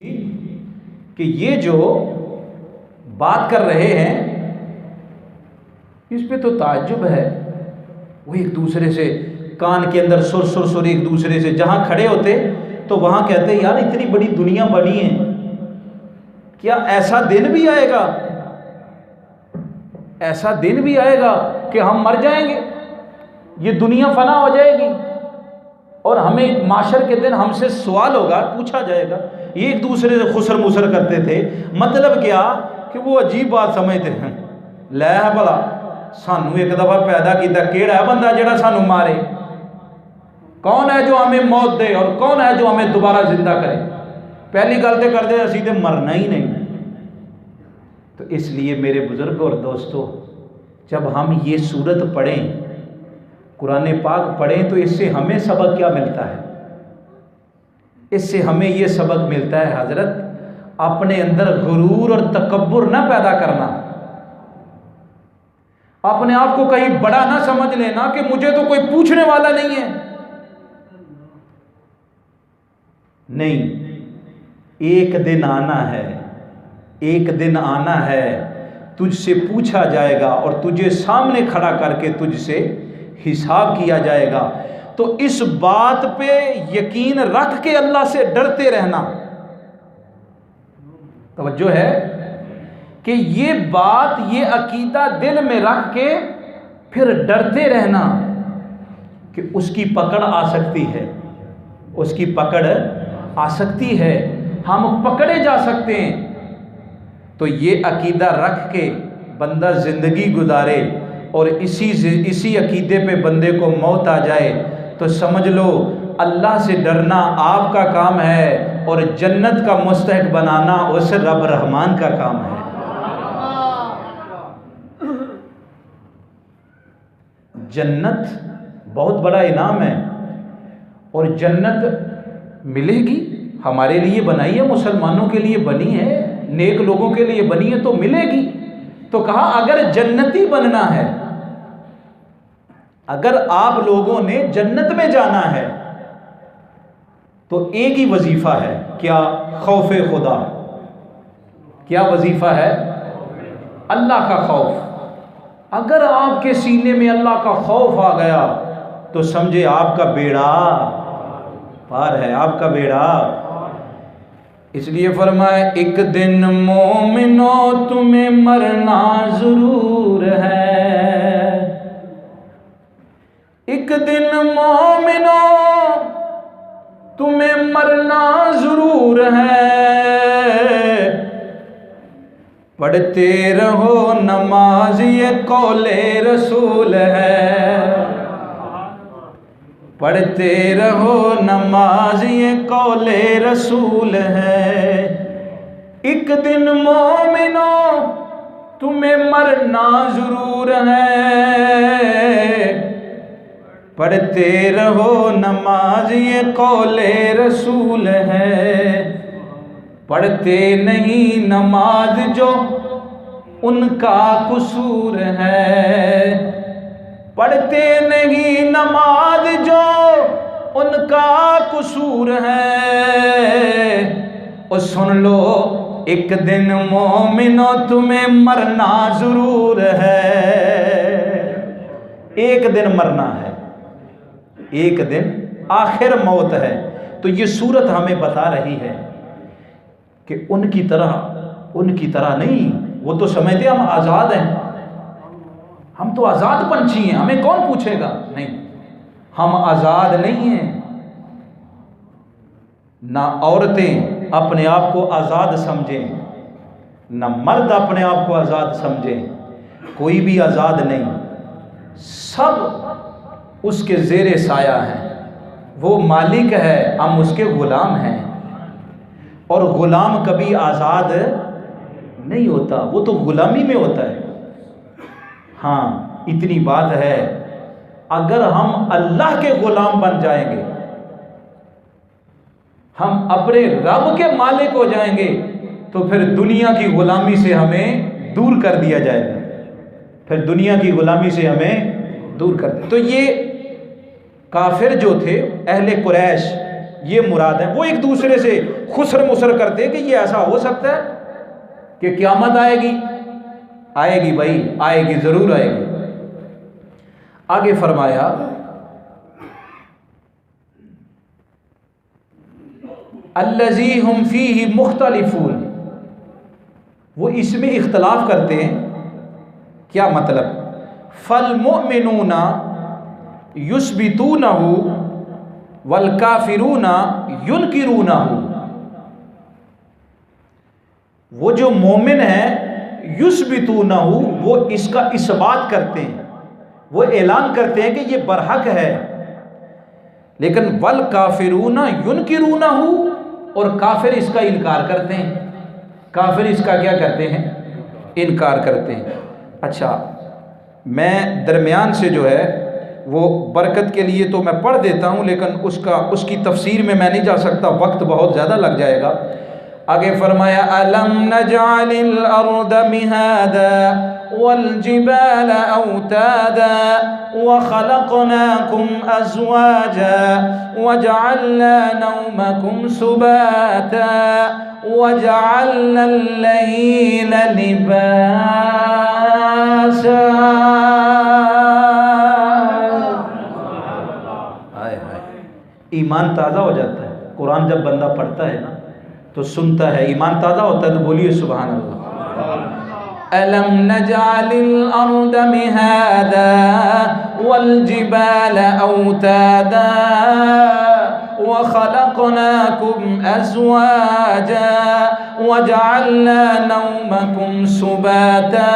कि ये जो बात कर रहे हैं इस पे तो ताज्जुब है। वो एक दूसरे से कान के अंदर सुर सुर सुर एक दूसरे से जहां खड़े होते तो वहां कहते यार इतनी बड़ी दुनिया बनी है, क्या ऐसा दिन भी आएगा, ऐसा दिन भी आएगा कि हम मर जाएंगे, ये दुनिया फना हो जाएगी और हमें माशर के दिन हमसे सवाल होगा, पूछा जाएगा। ये एक दूसरे से खुसर मुसर करते थे। मतलब क्या कि वो अजीब बात समझते हैं, लै भला सानू एक दफा पैदा किया, केड़ा है बंदा जेड़ा सानू मारे, कौन है जो हमें मौत दे और कौन है जो हमें दोबारा जिंदा करे। पहली गल तो करते असी तो मरना ही नहीं। तो इसलिए मेरे बुजुर्ग और दोस्तों, जब हम ये सूरत पढ़ें, कुरान पाक पढ़ें, तो इससे हमें सबक क्या मिलता है? इससे हमें ये सबक मिलता है हजरत, अपने अंदर गुरूर और तकब्बुर ना पैदा करना, अपने आप को कहीं बड़ा ना समझ लेना कि मुझे तो कोई पूछने वाला नहीं है। नहीं, एक दिन आना है, एक दिन आना है, तुझसे पूछा जाएगा और तुझे सामने खड़ा करके तुझसे हिसाब किया जाएगा। तो इस बात पे यकीन रख के अल्लाह से डरते रहना। तवज्जो है कि ये बात, ये अकीदा दिल में रख के फिर डरते रहना कि उसकी पकड़ आ सकती है, उसकी पकड़ आ सकती है, हम पकड़े जा सकते हैं। तो ये अकीदा रख के बंदा ज़िंदगी गुजारे और इसी अकीदे पे बंदे को मौत आ जाए, तो समझ लो अल्लाह से डरना आपका काम है और जन्नत का मुस्तहिक बनाना उस रब रहमान का काम है। जन्नत बहुत बड़ा इनाम है और जन्नत मिलेगी, हमारे लिए बनाई है, मुसलमानों के लिए बनी है, नेक लोगों के लिए बनी है, तो मिलेगी। तो कहा अगर जन्नती बनना है, अगर आप लोगों ने जन्नत में जाना है, तो एक ही वजीफा है, क्या? खौफ खुदा। क्या वजीफा है? अल्लाह का खौफ। अगर आपके सीने में अल्लाह का खौफ आ गया तो समझे आपका बेड़ा पार है, आपका बेड़ा। इसलिए फरमाए एक दिन मोमिनो तुम्हें मरना जरूर है, एक दिन मोमिनो तुम्हें मरना जरूर है, पढ़ते रहो नमाज ये कौले रसूल है, पढ़ते रहो नमाज ये कौले रसूल है, एक दिन मोमिनो तुम्हें मरना जरूर है, पढ़ते रहो नमाज ये कौले रसूल है, पढ़ते नहीं नमाज जो उनका कसूर है, पढ़ते नहीं नमाज जो उनका कसूर है। और सुन लो एक दिन मोमिनो तुम्हें मरना जरूर है, एक दिन मरना है, एक दिन आखिर मौत है। तो ये सूरत हमें बता रही है कि उनकी तरह नहीं, वो तो समझते हम आज़ाद हैं, हम तो आज़ाद पंछी हैं, हमें कौन पूछेगा। नहीं, हम आज़ाद नहीं हैं। ना औरतें अपने आप को आज़ाद समझें, ना मर्द अपने आप को आज़ाद समझें, कोई भी आज़ाद नहीं, सब उसके ज़ेरे साया हैं। वो मालिक है, हम उसके ग़ुलाम हैं। और ग़ुलाम कभी आज़ाद नहीं होता, वो तो ग़ुलामी में होता है। हाँ, इतनी बात है, अगर हम अल्लाह के ग़ुलाम बन जाएंगे, हम अपने रब के मालिक हो जाएंगे, तो फिर दुनिया की ग़ुलामी से हमें दूर कर दिया जाएगा, फिर दुनिया की ग़ुलामी से हमें दूर कर दिया। तो ये काफिर जो थे, अहले कुरैश, ये मुराद है। वो एक दूसरे से खुसर मुसर करते कि ये ऐसा हो सकता है कि क़यामत आएगी। आएगी भाई, आएगी, ज़रूर आएगी। आगे फरमाया अल्लज़ी हुम फ़ीही मुख्तलिफ़ून, वो इसमें इख्तलाफ करते हैं। क्या मतलब? फल मुमिनूना युस्बितूनहु वल काफिरूना युनकिरूनहु। वो जो मोमिन है युस्बितूनहु, वो इसका इसबात करते हैं, वो ऐलान करते हैं कि ये बरहक है। लेकिन वल काफिरूना युनकिरूनहु, और काफिर इसका इनकार करते हैं। काफिर इसका क्या करते हैं? इनकार करते हैं। अच्छा, मैं दरमियान से जो है वो बरकत के लिए तो मैं पढ़ देता हूँ, लेकिन उसकी तफसीर में मैं नहीं जा सकता, वक्त बहुत ज़्यादा लग जाएगा। आगे फरमाया अलम नजअलिल अर्द मिहादा वल जिबाल औतादा व खलक़नाकुम अज़वाजा व जअलना नौमकुम सुबाता व जअलना अल-लैल लिबासा। हाय हाय, ईमान ताज़ा हो जाता है। कुरान जब बंदा पढ़ता है ना तो सुनता है, ईमान ताज़ा होता है। तो बोलिए सुभान अल्लाह। अलम नजअलिल अर्द मिहादा वल जिबाल औतादा व खलक़नाकुम अज़वाजा व जअलना नौमकुम सुबाता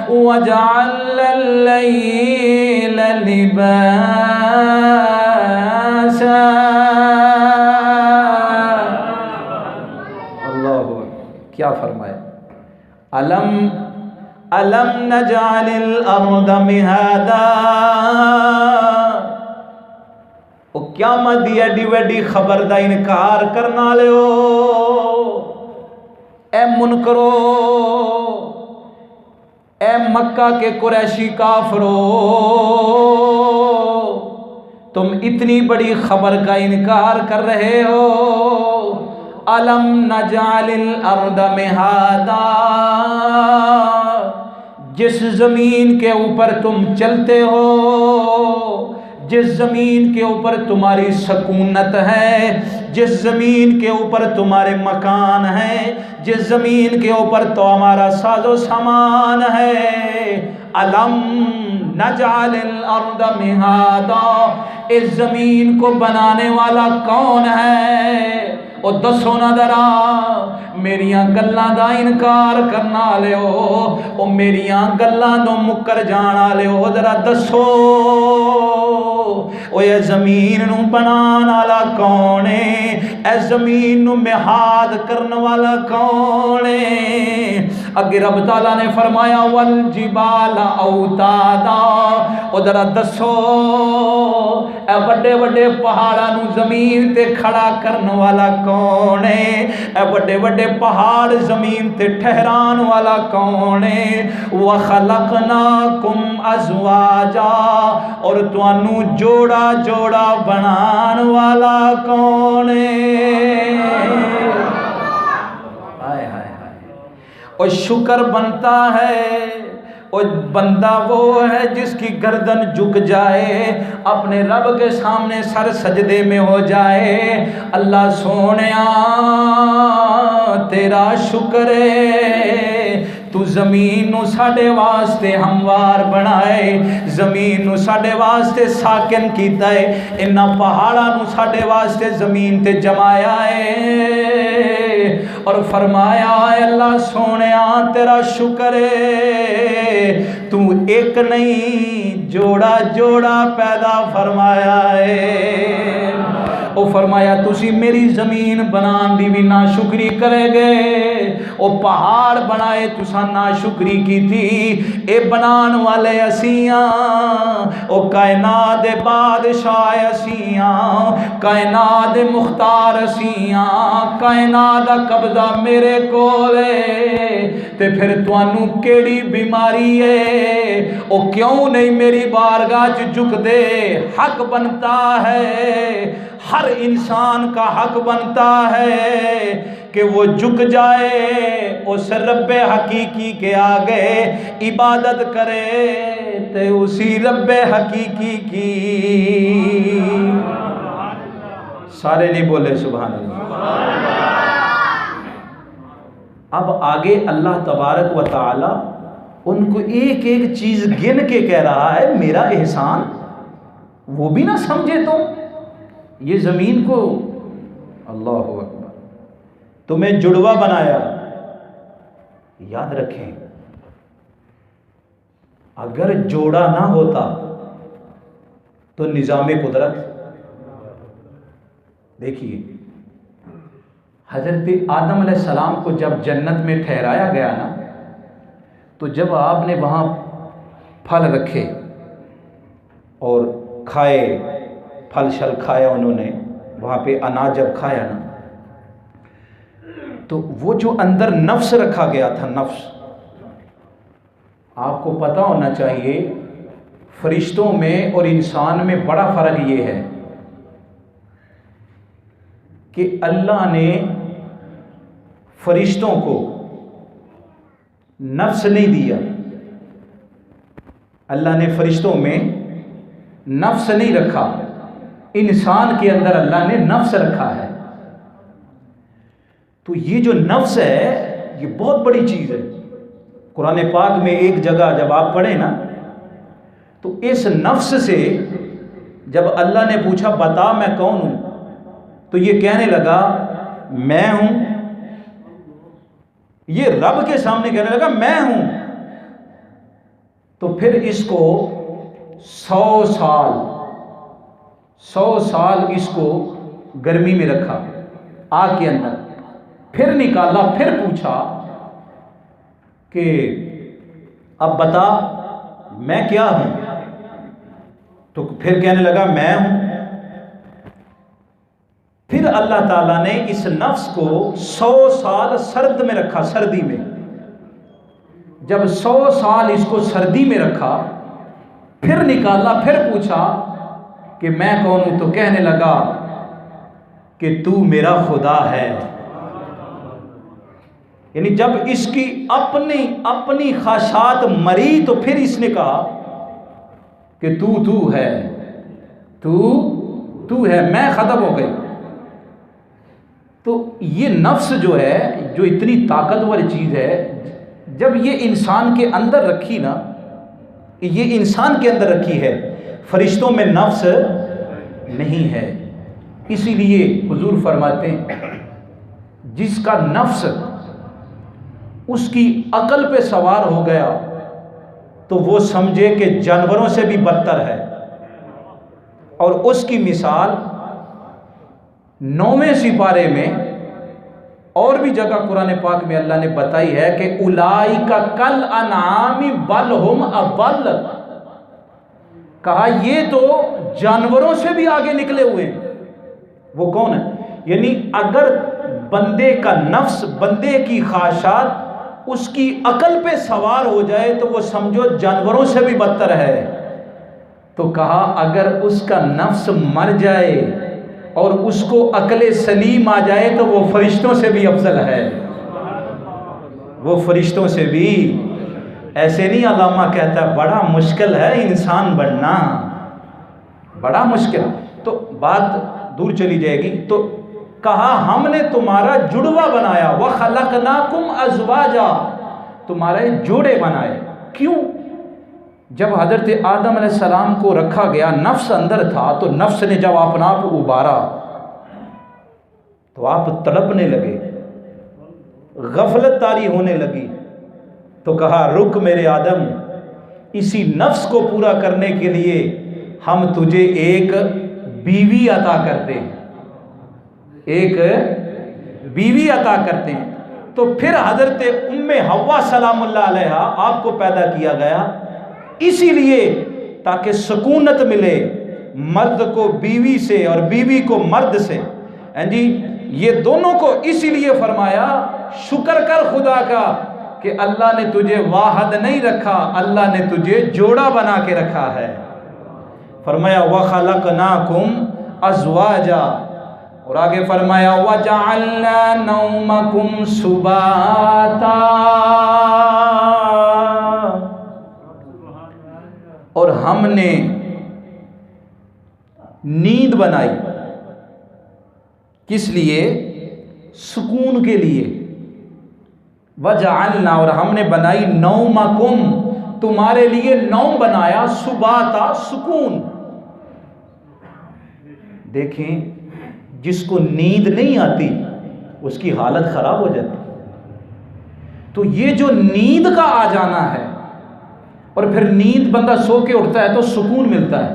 व जअलना अल-लैल लिबासा। क्या फरमाया? अलम नजअलिल अर्द मिहादा। ओ क्या मत दी एडी वड्डी खबर दा इनकार करना ले हो। ए मुनकरो, ए मक्का के कुरैशी काफरो, तुम इतनी बड़ी खबर का इनकार कर रहे हो। अलम नजअलिल अर्द मिहादा, जिस ज़मीन के ऊपर तुम चलते हो, जिस ज़मीन के ऊपर तुम्हारी सकूनत है, जिस ज़मीन के ऊपर तुम्हारे मकान हैं, जिस ज़मीन के ऊपर तो हमारा साजो सामान है। अलम नजअलिल अर्द मिहादा, इस ज़मीन को बनाने वाला कौन है? ओ दसो ना दरा, मेरिया गल्लां दा इनकार करना ले हो, ओ मेरिया गल्लां तो मुकर जाना ले हो, जरा दसो ओ ये ज़मीन नू बनाने वाला कौन है? ए ज़मीन नू मिहाद करने वाला कौन है? अगे रब ताला ने फरमाया वल जिबाल औतादा, ओ जरा दसो ए बड़े बड़े पहाड़ा नू ज़मीन ते खड़ा करने वाला कौन है? ए बड़े बड़े पहाड़ ज़मीन ते ठहरान वाला कौन है? व खलक़नाकुम अज़वाजा, और तुहानू जोड़ा जोड़ा बनाने वाला कौन है? हाय हाय हाय। और शुक्र बनता है और बंदा वो है जिसकी गर्दन झुक जाए, अपने रब के सामने सर सजदे में हो जाए। अल्लाह सोनिया तेरा शुक्र है, तू ज़मीन नू साडे वास्ते हमवार बनाए, ज़मीन नू साडे वास्ते साकिन कीता है, इन्ना पहाड़ा नू साडे वास्ते ज़मीन ते जमाया है। और फरमाया अल्लाह सोनिया तेरा शुक्र है, तू एक नहीं जोड़ा जोड़ा पैदा फरमाया है। ओ फरमाया तुसी मेरी ज़मीन बनान दी भी ना शुक्री करेगे, ओ पहाड़ बनाए तुसा ना शुक्री की थी। ए बनान वाले असियां, ओ कायनात दे बादशाह असियां, कायनात दे मुख्तार असियां, कायनात दा कब्जा मेरे कोले, ते फिर तुहानू केड़ी बीमारी है? ओ क्यों नहीं मेरी बारगाह च झुकदे? हक बनता है हर हर इंसान का हक बनता है कि वो झुक जाए उस रब्बे हकीकी के आगे, इबादत करे ते उसी रब्बे हकीकी की। सारे नहीं बोले सुभान अल्लाह। अब आगे अल्लाह तबारक व तआला उनको एक एक चीज गिन के कह रहा है, मेरा एहसान वो भी ना समझे तुम। ये जमीन को, अल्लाह अकबर, तुम्हें जुड़वा बनाया। याद रखें, अगर जोड़ा ना होता तो निजाम कुदरत, देखिए हजरत आदम अलैहिस्सलाम को जब जन्नत में ठहराया गया ना, तो जब आपने वहाँ फल रखे और खाए, फल शल खाया उन्होंने, वहाँ पे अनाज जब खाया ना, तो वो जो अंदर नफ्स रखा गया था, नफ्स, आपको पता होना चाहिए फरिश्तों में और इंसान में बड़ा फ़र्क ये है कि अल्लाह ने फरिश्तों को नफ्स नहीं दिया, अल्लाह ने फरिश्तों में नफ्स नहीं रखा, इंसान के अंदर अल्लाह ने नफ्स रखा है। तो ये जो नफ्स है ये बहुत बड़ी चीज़ है। कुरान पाक में एक जगह जब आप पढ़े ना, तो इस नफ्स से जब अल्लाह ने पूछा बता मैं कौन हूं, तो ये कहने लगा मैं हूं। ये रब के सामने कहने लगा मैं हूं। तो फिर इसको 100 साल इसको गर्मी में रखा, आग के अंदर, फिर निकाला, फिर पूछा कि अब बता मैं क्या हूं। तो फिर कहने लगा मैं हूं। फिर अल्लाह ताला ने इस नफ्स को 100 साल सर्द में रखा, सर्दी में। जब 100 साल इसको सर्दी में रखा, फिर निकाला, फिर पूछा कि मैं कौन हूं, तो कहने लगा कि तू मेरा खुदा है। यानी जब इसकी अपनी ख्वाहिशात मरी, तो फिर इसने कहा कि तू है, तू है, मैं खत्म हो गई। तो ये नफ्स जो है, जो इतनी ताकतवर चीज़ है, जब ये इंसान के अंदर रखी ना, ये इंसान के अंदर रखी है, फरिश्तों में नफ्स नहीं है। इसीलिए हुजूर फरमाते हैं जिसका नफ्स उसकी अकल पे सवार हो गया तो वो समझे कि जानवरों से भी बदतर है। और उसकी मिसाल 9वें सिपारे में और भी जगह कुरान पाक में अल्लाह ने बताई है कि उलाइका कल अनामी बल हुम अबल। कहा ये तो जानवरों से भी आगे निकले हुए हैं। वो कौन है? यानी अगर बंदे का नफ्स, बंदे की ख्वाहिशात उसकी अकल पे सवार हो जाए तो वो समझो जानवरों से भी बदतर है। तो कहा अगर उसका नफ्स मर जाए और उसको अकले सलीम आ जाए तो वो फरिश्तों से भी अफजल है। वो फरिश्तों से भी। ऐसे नहीं अल्लामा कहता बड़ा मुश्किल है इंसान बनना, बड़ा मुश्किल। तो बात दूर चली जाएगी। तो कहा हमने तुम्हारा जुड़वा बनाया, वह खलकनाकुम अज़वाजा, तुम्हारे जोड़े बनाए। क्यों? जब हजरत आदम अलैहिस्सलाम को रखा गया, नफ्स अंदर था, तो नफ्स ने जब अपना आप उबारा तो आप तड़पने लगे, गफलत तारी होने लगी। तो कहा रुक मेरे आदम, इसी नफ्स को पूरा करने के लिए हम तुझे एक बीवी अता करते हैं, एक बीवी अता करते हैं। तो फिर हजरत उम्मे हव्वा सलामुल्लाह अलैहा आपको पैदा किया गया इसीलिए ताकि सुकूनत मिले मर्द को बीवी से और बीवी को मर्द से। जी ये दोनों को इसीलिए फरमाया शुक्र कर खुदा का कि अल्लाह ने तुझे वाहद नहीं रखा, अल्लाह ने तुझे जोड़ा बना के रखा है। फरमाया व खलकनाकुम अज़वाजा, और आगे फरमाया वजअलना नौमकुम सुबाता, और हमने नींद बनाई किस लिए? सुकून के लिए। वजअलना, और हमने बनाई नौमकुम, तुम्हारे लिए नौम बनाया, सुबाता, सुकून। देखें, जिसको नींद नहीं आती उसकी हालत खराब हो जाती। तो ये जो नींद का आ जाना है, और फिर नींद बंदा सो के उठता है तो सुकून मिलता है,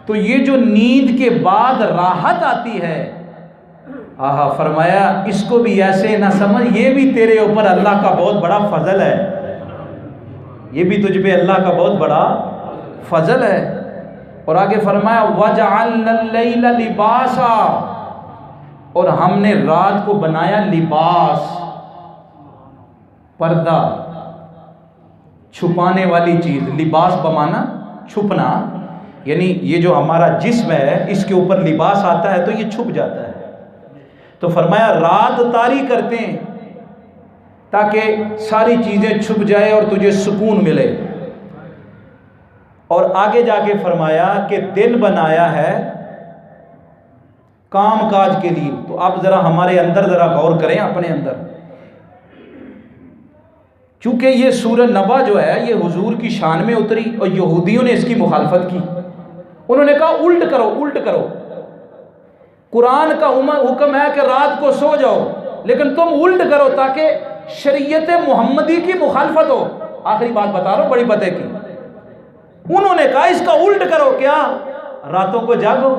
तो ये जो नींद के बाद राहत आती है, आहा, फरमाया इसको भी ऐसे ना समझ, ये भी तेरे ऊपर अल्लाह का बहुत बड़ा फजल है, ये भी तुझ पे अल्लाह का बहुत बड़ा फजल है। और आगे फरमाया वजअलना लैला लिबासा, और हमने रात को बनाया लिबास, पर्दा, छुपाने वाली चीज। लिबास बमाना छुपना, यानी ये जो हमारा जिस्म है इसके ऊपर लिबास आता है तो ये छुप जाता है। तो फरमाया रात तारी करते हैं ताकि सारी चीजें छुप जाए और तुझे सुकून मिले। और आगे जाके फरमाया कि दिन बनाया है काम काज के लिए। तो आप जरा हमारे अंदर जरा गौर करें, अपने अंदर, चूंकि ये सूरह नबा जो है ये हुजूर की शान में उतरी और यहूदियों ने इसकी मुखालफत की। उन्होंने कहा उल्ट करो, उल्ट करो, कुरान का हुक्म है कि रात को सो जाओ, लेकिन तुम उल्ट करो ताकि शरीयत मुहम्मदी की मुखालफत हो। आखिरी बात बता रहा हूं, बड़ी पते की। उन्होंने कहा इसका उल्ट करो, क्या? रातों को जागो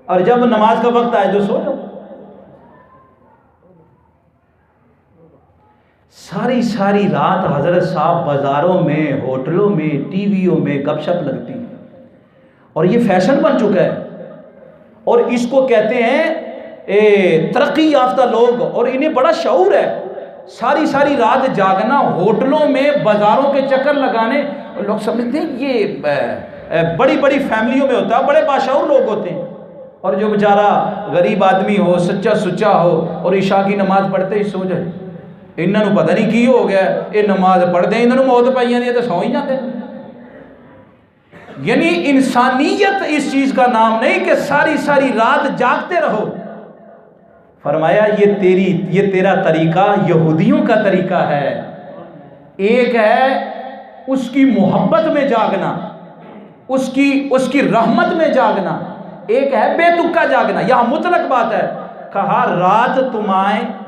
और जब नमाज का वक्त आए तो सो जाओ। सारी सारी रात हजरत साहब बाजारों में, होटलों में, टीवियों में गपशप लगती है, और ये फैशन बन चुका है। और इसको कहते हैं तरक्की याफ्ता लोग, और इन्हें बड़ा शऊर है। सारी सारी रात जागना, होटलों में, बाजारों के चक्कर लगाने। लोग समझते हैं ये बड़ी बड़ी फैमिलियों में होता है, बड़े बाशऊर लोग होते हैं। और जो बेचारा गरीब आदमी हो, सच्चा सुच्चा हो, और इशा की नमाज पढ़ते ही सो जाए, इन्होंने पता नहीं की हो गया, ये नमाज पढ़ते हैं इन्होंने मौत पाई जाती है तो सौ ही जाते। यानी इंसानियत इस चीज का नाम नहीं कि सारी सारी रात जागते रहो। फरमाया ये तेरा तरीका यहूदियों का तरीका है। एक है उसकी मोहब्बत में जागना, उसकी रहमत में जागना, एक है बेतुका जागना। यहां मुतलक बात है। कहा रात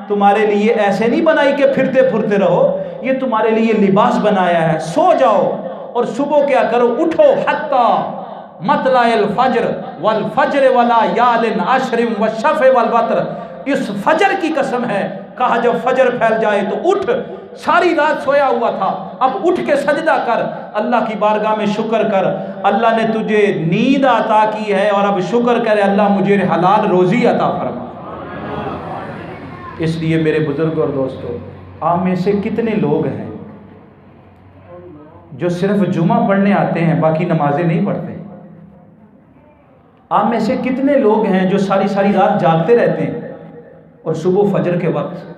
तुम्हारे लिए ऐसे नहीं बनाई कि फिरते फुरते रहो, ये तुम्हारे लिए लिबास बनाया है। सो जाओ और सुबह क्या करो, उठो, हत्ता मतलाइल फज्र वल फज्र वला यालिन अशरिम व शफ़े वल वत्र। इस फजर की कसम है, कहा जब फजर फैल जाए तो उठ। सारी रात सोया हुआ था, अब उठ के सजदा कर, अल्लाह की बारगाह में शुक्र कर, अल्लाह ने तुझे नींद अता की है, और अब शुक्र करे अल्लाह मुझे हलाल रोजी अता फरमा। इसलिए मेरे बुजुर्ग और दोस्तों, आप में से कितने लोग हैं जो सिर्फ जुमा पढ़ने आते हैं, बाकी नमाजें नहीं पढ़ते? आप में से कितने लोग हैं जो सारी सारी रात जागते रहते हैं और सुबह फजर के वक्त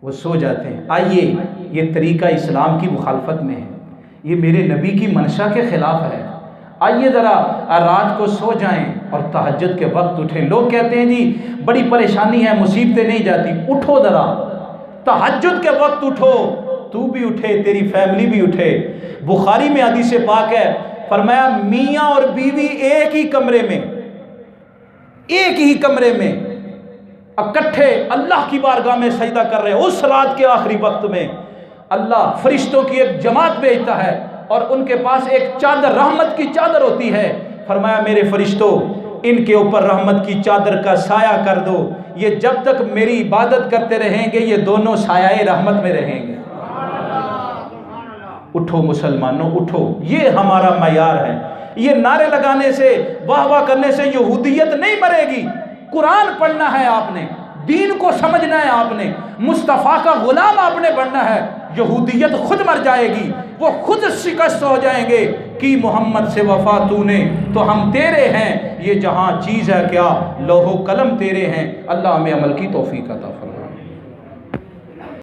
वो सो जाते हैं? आइए, ये तरीका इस्लाम की मुखालफत में है, ये मेरे नबी की मंशा के खिलाफ है। आइए ज़रा रात को सो जाएं और तहज्जुद के वक्त उठें। लोग कहते हैं जी बड़ी परेशानी है, मुसीबतें नहीं जाती। उठो ज़रा, तहज्जुद के वक्त उठो, तू भी उठे, तेरी फैमिली भी उठे। बुखारी में हदीस पाक है, फरमाया मियाँ और बीवी एक ही कमरे में इकट्ठे अल्लाह की बारगाह में सजदा कर रहे हैं। उस रात के आखिरी वक्त में अल्लाह फरिश्तों की एक जमात भेजता है और उनके पास एक चादर, रहमत की चादर होती है। फरमाया मेरे फरिश्तों, इनके ऊपर रहमत की चादर का साया कर दो, ये जब तक मेरी इबादत करते रहेंगे ये दोनों सायाए रहमत में रहेंगे। उठो मुसलमानों, उठो, ये हमारा मयार है। ये नारे लगाने से, वाह वाह करने से यहूदियत नहीं मरेगी। कुरान पढ़ना है आपने, दीन को समझना है आपने, मुस्तफ़ा का गुलाम आपने बनना है। यहूदियत खुद मर जाएगी, वो खुद शिकस्त हो जाएंगे कि मोहम्मद से वफा तूने तो हम तेरे हैं, ये जहाँ चीज़ है क्या लौहो कलम तेरे हैं। अल्लाह हमें अमल की तौफीक अता फरमाए।